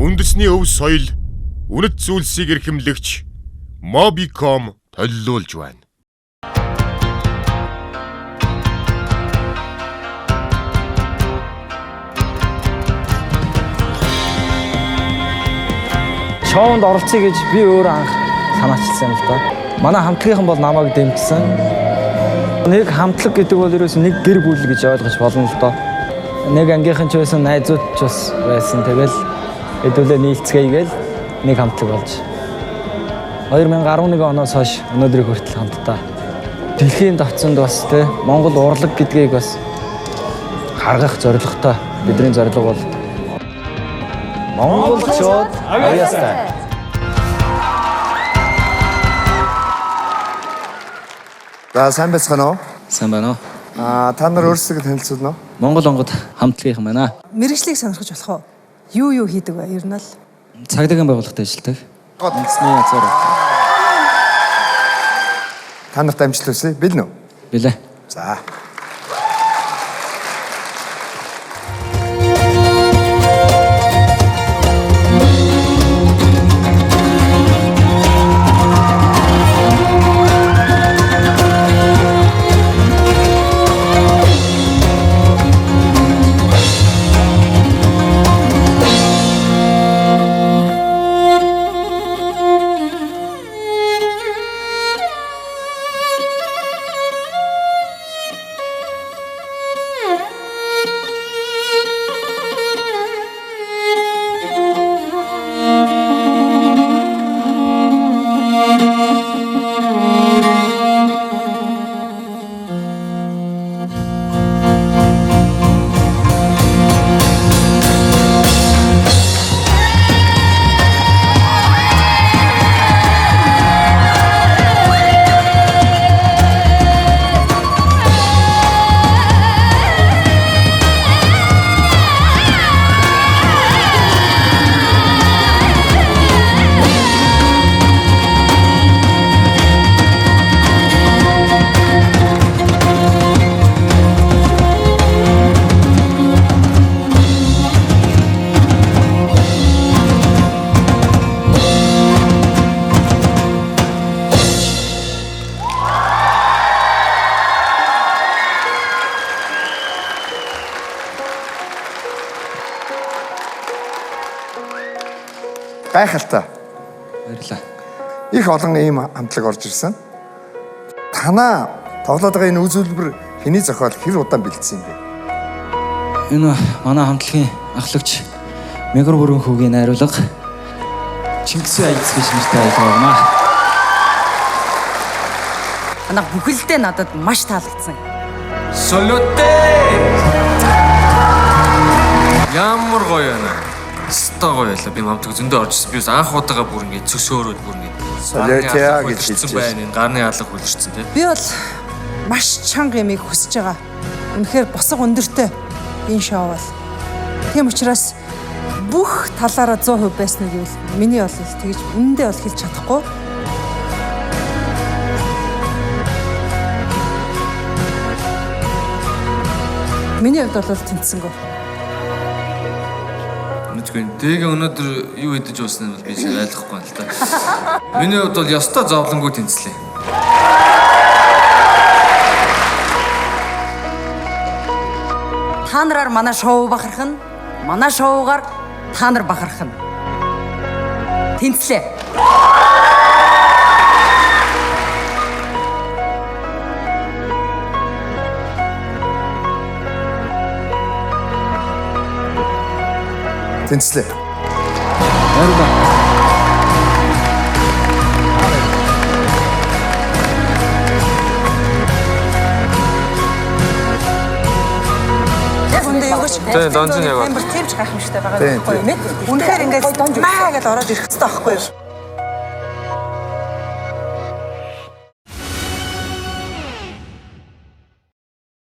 үндэсний өв соёл, үнэт зүйлсийг эрхэмлэгч Mobicom төлөвлөж байна. Шоунд оролцъё гэж би өөрөө анх санаачилсан юм л да. Манай хамтлагийнхан бол намайг дэмжсэн. Нэг хамтлаг гэдэг бол ерөөс нэг гэр бүл гэж ойлгож болно л доо. Нэг ангийнхан ч байсан, найзууд ч бас байсан. Тэгэл хэдүүлээ нийлцгээе гээл нэг хамтлаг болж. 2011 оноос хойш өнөөдрийг хүртэл хамтдаа. Дэлхийн давтцанд бас те Монгол урлаг гэдгийг бас харгах зорилготой. Бидний зорилго бол Монголчууд аяастай. За сайн байцгаана уу? Сайн байна уу? Та нар өөрсдөө танилцуулна уу? Монгол онгод хамтлагийнхан байна. Мэргэжлийг сонирхож болох уу? Юу хийдэг вэ? Ер нь л Цагдаагийн байгууллагад ажилладаг. Үндэсний язгаар. Та нарт амжилт хүсье. Бэлэн үү? Билээ. За. Гайхалтай. Баярлалаа. Их олон ийм хамтлаг орж ирсэн. Танаа тоглоод байгаа энэ үзүүлбэр хэний зохиол хэр удаан бэлдсэн юм бэ? Энэ манай хамтлагийн ахлагч Мегар бүрэн хүүгийн найруулга Чингисийн аялц гэж нэртэй аялал байна. манай бүхэлдээ надад маш таалагдсан. Солиотэй! Ямар гоё байна. Стаа гоё ялаа. Би хамтлаг зөндөө оржсэн. Би бас анх удаага бүр ингэ цөсөөрөөд бүр ингэ солиотяа гэж хэлсэн байна. Энэ гарны алга хүлэрсэн тий. Би бол маш чанга юмыг хүсэж байгаа. Үнэхээр босго өндөртэй энэ шоу бол. Тийм учраас бүх талаараа 100% байсан гэвэл миний бол тэгж үнэндээ бол хэлж чадахгүй. Миний хувьд бол тэнцсэнгөө. Дээг өнөөдөр юу идэж ууснаа бол би ч ойлгохгүй байна л да. Миний хувьд бол ёстой зовлонгүй тэнцлээ. Та нараар манай шоу бахархна, манай шоугаар та нар бахархна. Тэнцлээ. Тэнцлээ. Баярлалаа. Тэгээ донжин яг. Амар тэмч гайхамшигтай байгаа байхгүй юу? Үнэхээр ингээд маа гэж ороод ирэх хэрэгтэй байхгүй юу?